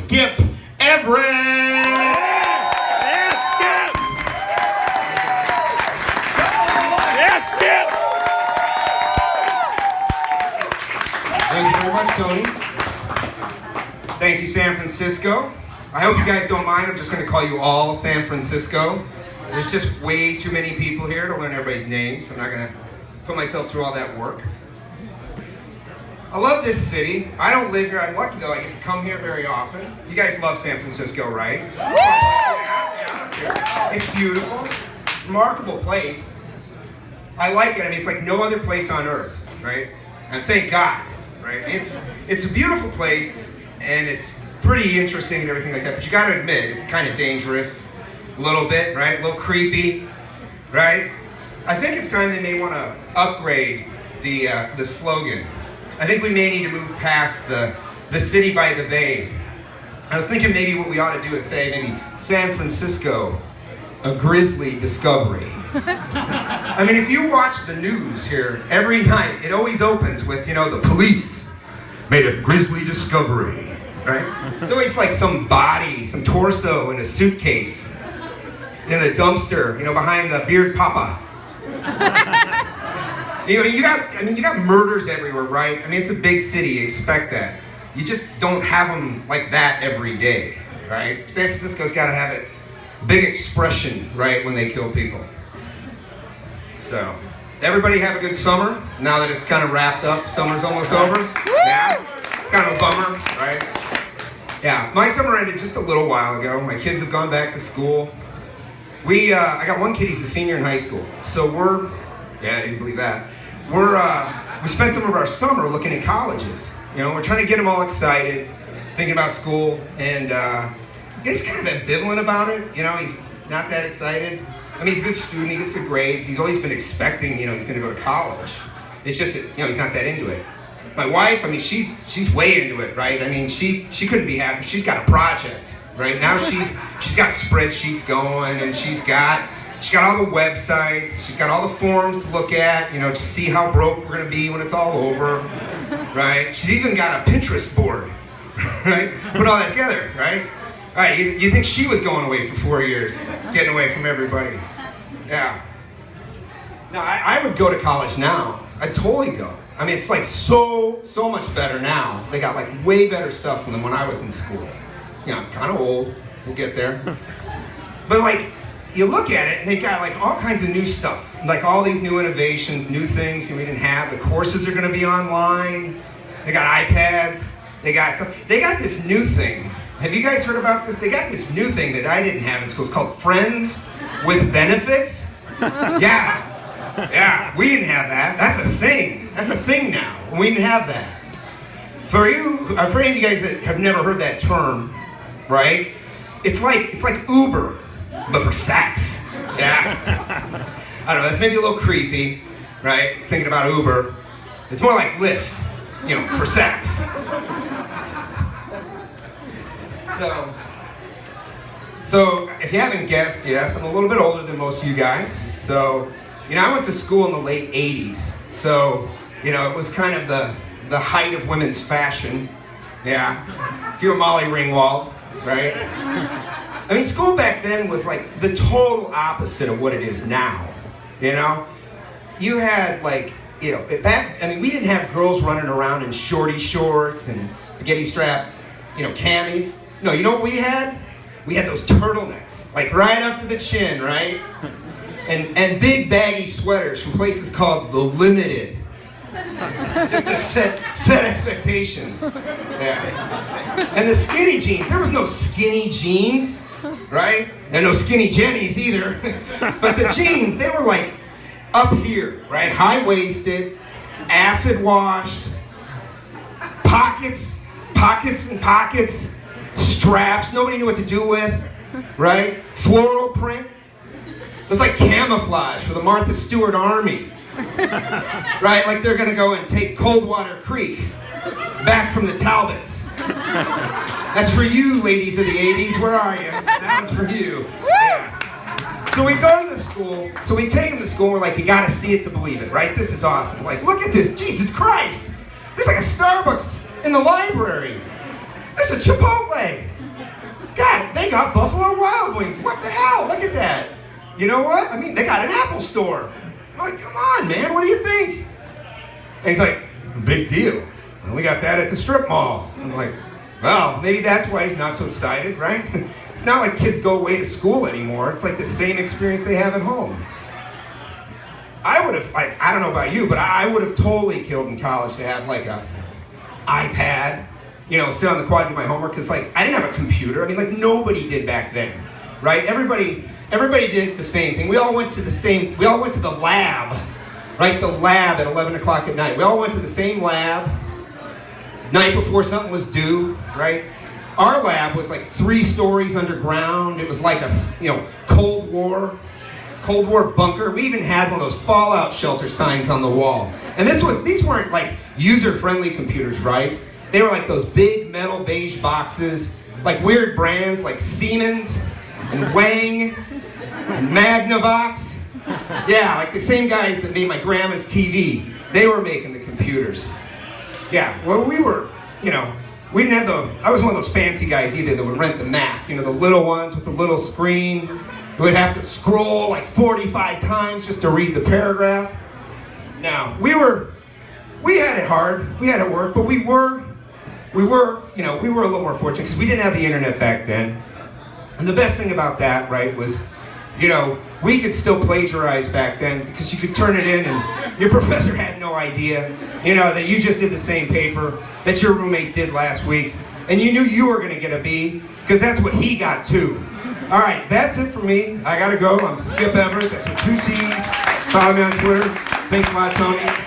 Skip Everett. Skip! Yes, Skip! Thank you very much, Tony. Thank you, San Francisco. I hope you guys don't mind. I'm just going to call you all San Francisco. There's just way too many people here to learn everybody's names. I'm not going to put myself through all that work. I love this city. I don't live here. I'm lucky though. I get to come here very often. You guys love San Francisco, right? Yeah. It's beautiful. It's a remarkable place. I like it. I mean, it's like no other place on earth, right? And thank God, right? It's a beautiful place, and it's pretty interesting and everything like that. But you got to admit, it's kind of dangerous, a little bit, right? A little creepy, right? I think it's time they may want to upgrade the slogan. I think we may need to move past the city by the bay. I was thinking maybe what we ought to do is say maybe San Francisco, a grisly discovery. I mean, if you watch the news here every night, it always opens with, the police made a grisly discovery, right? It's always like some body, some torso in a suitcase in the dumpster, behind the beard papa. You got murders everywhere, right? I mean, it's a big city, you expect that. You just don't have them like that every day, right? San Francisco's got to have it, big expression, right, when they kill people. So, everybody have a good summer, now that it's kind of wrapped up, summer's almost over. Yeah, it's kind of a bummer, right? Yeah, my summer ended just a little while ago. My kids have gone back to school. I got one kid, he's a senior in high school, so I didn't believe that. We spent some of our summer looking at colleges. We're trying to get them all excited, thinking about school, and he's kind of ambivalent about it. He's not that excited. I mean, he's a good student, he gets good grades. He's always been expecting, he's going to go to college. It's just that, he's not that into it. My wife, I mean, she's way into it, right? I mean, she couldn't be happy. She's got a project, right? Now she's got spreadsheets going, and she's got all the websites, she's got all the forms to look at, to see how broke we're gonna be when it's all over, right? She's even got a Pinterest board, right? Put all that together, right? All right, you think she was going away for 4 years, getting away from everybody. Yeah. Now, I would go to college now. I'd totally go. I mean, it's like so much better now. They got like way better stuff than when I was in school. I'm kind of old, we'll get there. But like, you look at it and they got like all kinds of new stuff, like all these new innovations, new things we didn't have. The courses are going to be online. They got iPads. They got this new thing. Have you guys heard about this? They got this new thing that I didn't have in school. It's called Friends with Benefits. Yeah, we didn't have that. That's a thing. That's a thing now. We didn't have that. For any of you guys that have never heard that term, right? It's like Uber, but for sex. Yeah. I don't know, that's maybe a little creepy, right? Thinking about Uber. It's more like Lyft, for sex. So if you haven't guessed, yes, I'm a little bit older than most of you guys. So, I went to school in the late 80s. So, it was kind of the height of women's fashion. Yeah. If you were Molly Ringwald, right? I mean, school back then was like the total opposite of what it is now, You had like, we didn't have girls running around in shorty shorts and spaghetti strap, camis. No, you know what we had? We had those turtlenecks, like right up to the chin, right? And big baggy sweaters from places called The Limited. Just to set expectations. Yeah. And the skinny jeans, there was no skinny jeans, right? And no skinny jennies either. But the jeans, they were like up here, right? High-waisted, acid washed, pockets and pockets, straps nobody knew what to do with, right? Floral print. It was like camouflage for the Martha Stewart Army. Right, like they're gonna go and take Coldwater Creek back from the Talbots. That's for you, ladies of the 80s. Where are you? That one's for you. Yeah. So we go to the school. So we take them to school. We're like, you gotta see it to believe it, right? This is awesome. Like, look at this. Jesus Christ. There's like a Starbucks in the library. There's a Chipotle. they got Buffalo Wild Wings. What the hell? Look at that. You know what? I mean, they got an Apple store. I'm like, come on, man, what do you think? And he's like, big deal. We got that at the strip mall. I'm like, well, maybe that's why he's not so excited, right? It's not like kids go away to school anymore. It's like the same experience they have at home. I would have, like, I don't know about you, but I would have totally killed in college to have like a iPad, you know, sit on the quad and do my homework, because like I didn't have a computer. I mean, like nobody did back then, right? Everybody did the same thing. We all went to the lab, right? The lab at 11 o'clock at night. We all went to the same lab night before something was due, right? Our lab was like 3 stories underground. It was like a, you know, Cold War bunker. We even had one of those fallout shelter signs on the wall. And these weren't like user-friendly computers, right? They were like those big metal beige boxes, like weird brands like Siemens and Wang and Magnavox. Yeah, like the same guys that made my grandma's TV. They were making the computers. Yeah, well, we were, you know, we didn't have I was one of those fancy guys either that would rent the Mac, you know, the little ones with the little screen. We would have to scroll like 45 times just to read the paragraph. No, we had it hard, we had it work, but we were a little more fortunate because we didn't have the internet back then. And the best thing about that, right, was, you know, we could still plagiarize back then because you could turn it in and your professor had no idea, you know, that you just did the same paper that your roommate did last week. And you knew you were gonna get a B because that's what he got too. All right, that's it for me. I gotta go. I'm Skip Everett. That's with 2 T's. Follow me on Twitter. Thanks a lot, Tony.